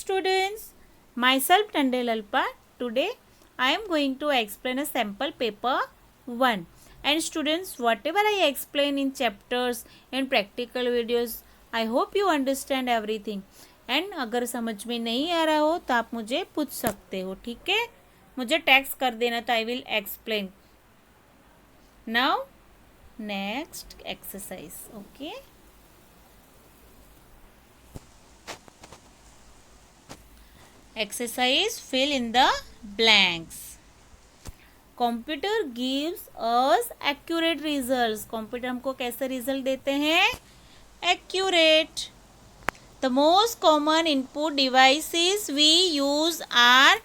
students, myself Tandel Alpa. Today I am going to explain a sample paper 1. And students, whatever I explain in chapters and practical videos, I hope you understand everything. And अगर समझ में नहीं आ रहा हो तो आप मुझे पूछ सकते हो, ठीक है? मुझे टेक्स्ट कर देना तो I will explain. Now next exercise. Okay, exercise fill in the blanks. Computer gives us accurate results. Computer हमको कैसे रिजल्ट देते हैं? Accurate. The most common input devices we use are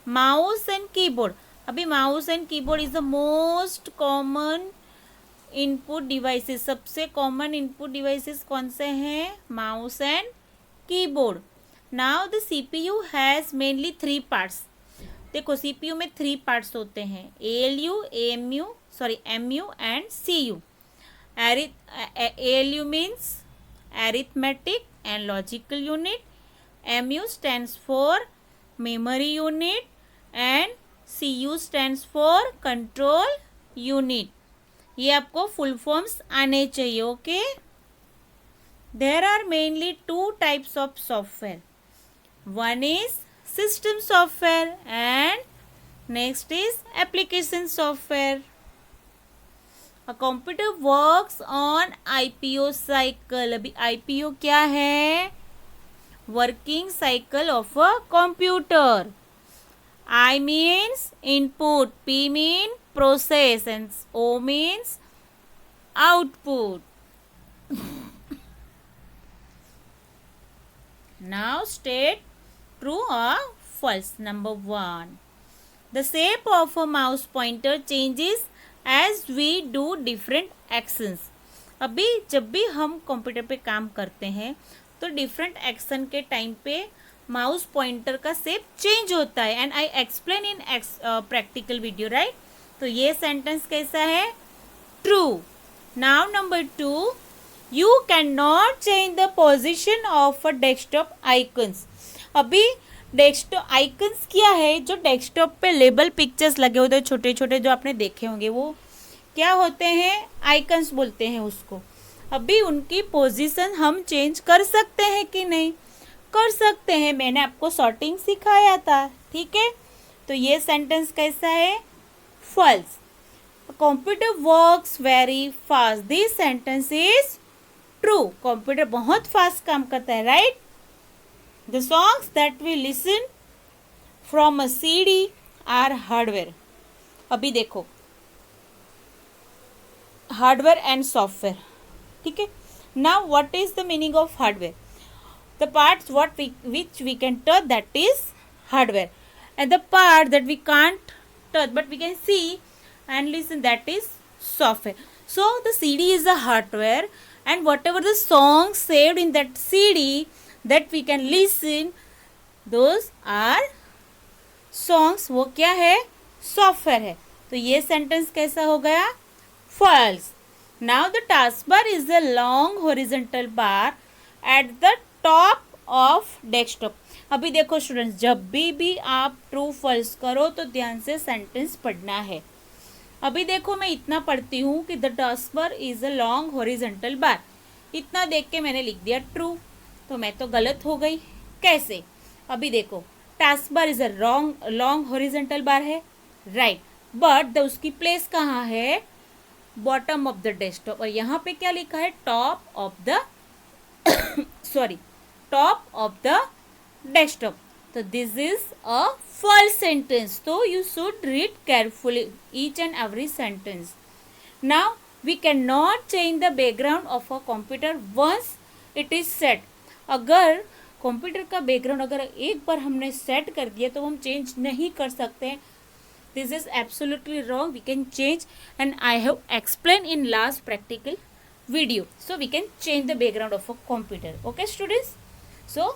mouse and keyboard. अभी mouse and keyboard is the most common input devices. सबसे common input devices कौन से हैं? Mouse and keyboard. Now the CPU has mainly 3 parts. देखो CPU में 3 parts होते हैं, ALU, MU and CU. ALU means arithmetic and logical unit. MU stands for memory unit and CU stands for control unit. ये आपको full forms आने चाहिए. Okay, there are mainly 2 types of software. One is system software and next is application software. A computer works on IPO cycle. अभी IPO क्या है? Working cycle of a computer. I means input, P means process and O means output. Now state true or false. Number 1. The shape of a mouse pointer changes as we do different actions. अभी जब भी हम computer पे काम करते हैं तो different action के टाइम पे माउस पॉइंटर का शेप चेंज होता है. And I explain in practical video, right? तो ये सेंटेंस कैसा है? True. Now number 2. You cannot change the position of a desktop icons. अभी डेस्कटॉप आइकन्स क्या है? जो डेस्कटॉप पे लेबल पिक्चर्स लगे होते हैं छोटे छोटे, जो आपने देखे होंगे, वो क्या होते हैं? आइकन्स बोलते हैं उसको. अभी उनकी पोजीशन हम चेंज कर सकते हैं कि नहीं? कर सकते हैं. मैंने आपको सॉर्टिंग सिखाया था, ठीक है? तो ये सेंटेंस कैसा है? False. Computer works very fast. This sentence is true. Computer बहुत फास्ट काम करता है, right? The songs that we listen from a CD are hardware. अभी देखो, हार्डवेयर एंड सॉफ्टवेयर, ठीक है? Now what is the meaning of hardware? The parts which we can touch, that is hardware, and the part that we can't touch but we can see and listen, that is software. So the CD is the hardware, and whatever the songs saved in that CD that we can listen, those are songs. वो क्या है? Software है. तो ये sentence कैसा हो गया? False. Now the task bar is a long horizontal bar at the top of desktop. अभी देखो स्टूडेंट्स, जब भी आप ट्रू फॉल्स करो तो ध्यान से सेंटेंस पढ़ना है. अभी देखो, मैं इतना पढ़ती हूँ कि the task bar is a long horizontal बार. इतना देख के मैंने लिख दिया ट्रू, तो मैं तो गलत हो गई. कैसे? अभी देखो, task bar is a long horizontal bar है, राइट? बट उसकी प्लेस कहाँ है? Bottom of the desktop. और यहाँ पे क्या लिखा है? Top of the top of the desktop. तो this is a false sentence. तो you should read carefully each and every sentence. Now we can not change the background of a computer once it is set. अगर computer का background अगर एक बार हमने set कर दिया तो हम चेंज नहीं कर सकते हैं. This is absolutely wrong. We can change, and I have explain in last practical video. So we can change the background of a computer. Okay students, so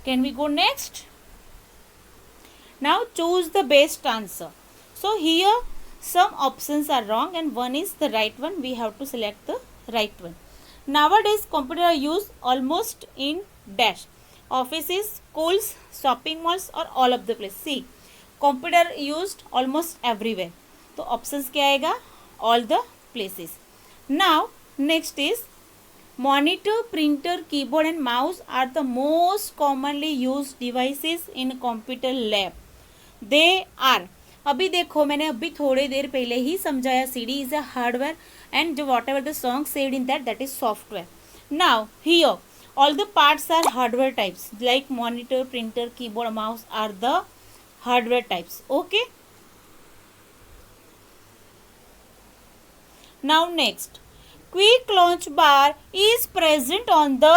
can we go next? Now choose the best answer. So here some options are wrong and one is the right one. We have to select the right one. Nowadays computer are used almost in dash. offices, schools, shopping malls or all of the place. See, computer used almost everywhere. तो options क्या आएगा? All the places. Now next is monitor, printer, keyboard and mouse are the most commonly used devices in computer lab. They are. अभी देखो मैंने अभी थोड़ी देर पहले ही समझाया CD is a hardware and whatever the song saved in that is software. Now here all the parts are hardware types like monitor, printer, keyboard, mouse are the hardware types. Okay. Now next, quick launch bar is present on the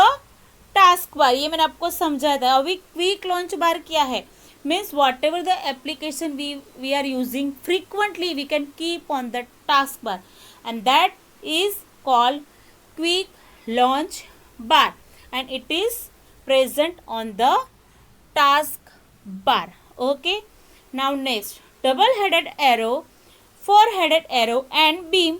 task बार. ये मैंने आपको समझाया था. अभी quick launch bar क्या है? Means whatever the application we are using frequently we can keep on the task bar and that is called quick launch bar and it is present on the task bar. Okay. Now next, double headed arrow, four headed arrow and beam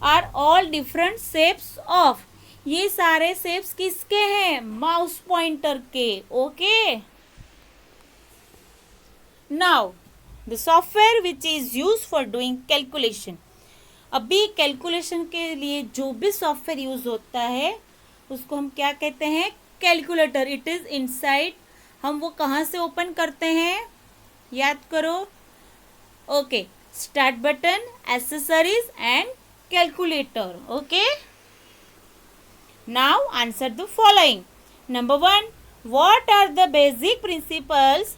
are all different shapes of. ये सारे shapes किसके हैं? Mouse pointer के. Okay. Now the software which is use for doing calculation. अभी calculation के लिए जो भी सॉफ्टवेयर यूज होता है उसको हम क्या कहते हैं? कैलकुलेटर. It is inside. हम वो कहाँ से ओपन करते हैं? याद करो. Okay. Start button, accessories and calculator. Okay. Now answer the following. Number 1, what are the basic principles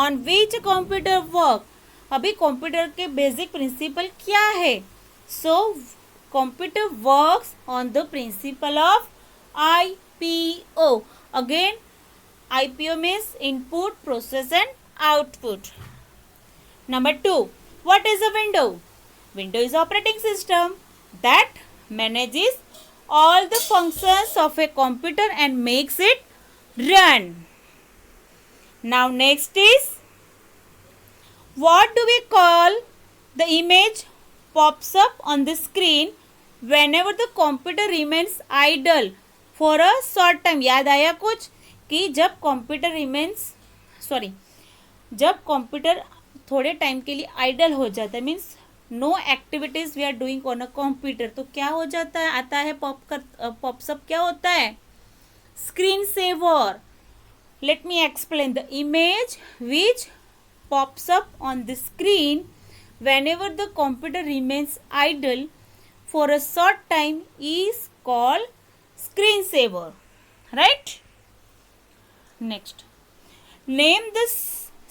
on which computer work? अभी कंप्यूटर के बेसिक प्रिंसिपल क्या है? So computer works on the principle of IPO. Again IPO means input, process and output. Number 2, what is a window? Window is operating system that manages all the functions of a computer and makes it run. Now next is, what do we call the image pops up on the screen whenever the computer remains idle for a short time? याद आया कुछ कि जब computer थोड़े time के लिए idol हो जाता है, means no activities we are doing on a computer, तो क्या हो जाता है? आता है पॉप्सअप. क्या होता है? Screen saver. Let me explain. The image which pops up on the screen whenever the computer remains idle for a short time is called screensaver. Right? Next, name the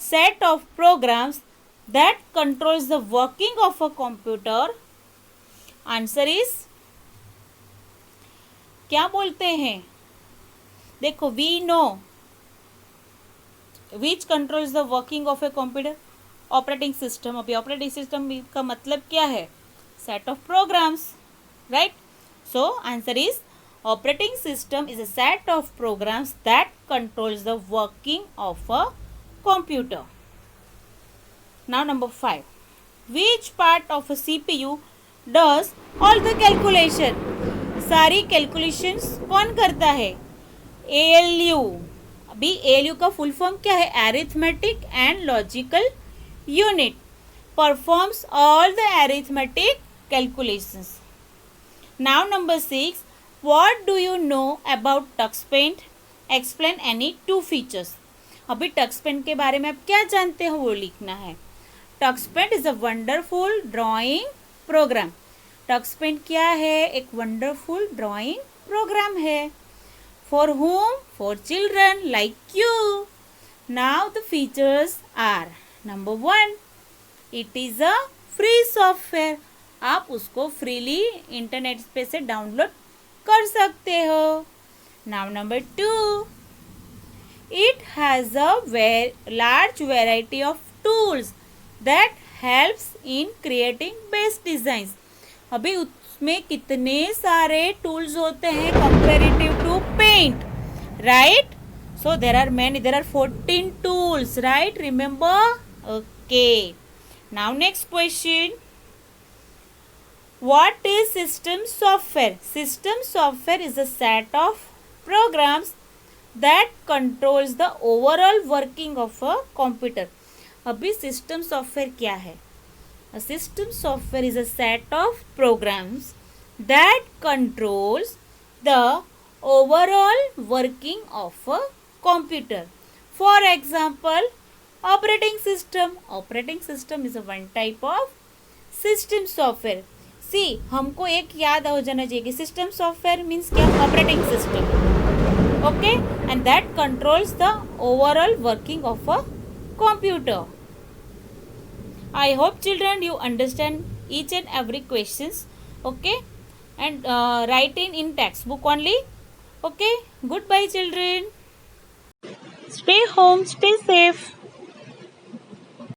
set of programs that controls the working of a computer. Answer is, क्या बोलते हैं? देखो, we know which controls the working of a computer. Operating system. अभी operating system का मतलब क्या है? Set of programs. Right? So answer is operating system is a set of programs that controls the working of a computer. Now number 5, which part of a CPU does all the calculation? सारी calculations कौन करता है? ALU. अभी ALU का full form क्या है? Arithmetic and logical unit. Performs all the arithmetic calculations. Now number 6, what do you know about Tux Paint? Explain any 2 features. अभी Tux Paint के बारे में आप क्या जानते हो वो लिखना है. Tux Paint is a wonderful drawing program. Tux Paint क्या है? एक वंडरफुल ड्राइंग प्रोग्राम है. For whom? For children like you. Now the features are, number 1, it is a free software. आप उसको freely इंटरनेट पे से डाउनलोड कर सकते हो. Now number 2, it has a large variety of tools that helps in creating best designs. अभी में कितने सारे टूल्स होते हैं comparative to paint. Right? So there are 14 tools. Right? Remember? Okay. Now next question, what is system software? System software is a set of programs that controls the overall working of a computer. अभी system software क्या है? A system software is a set of programs that controls the overall working of a computer. For example, operating system. Operating system is a one type of system software. See, हमको एक याद हो जाना चाहिए कि system software means क्या? Operating system. Okay, and that controls the overall working of a computer. I hope children you understand each and every questions. Okay, and write in textbook only. Okay, goodbye children. Stay home, stay safe.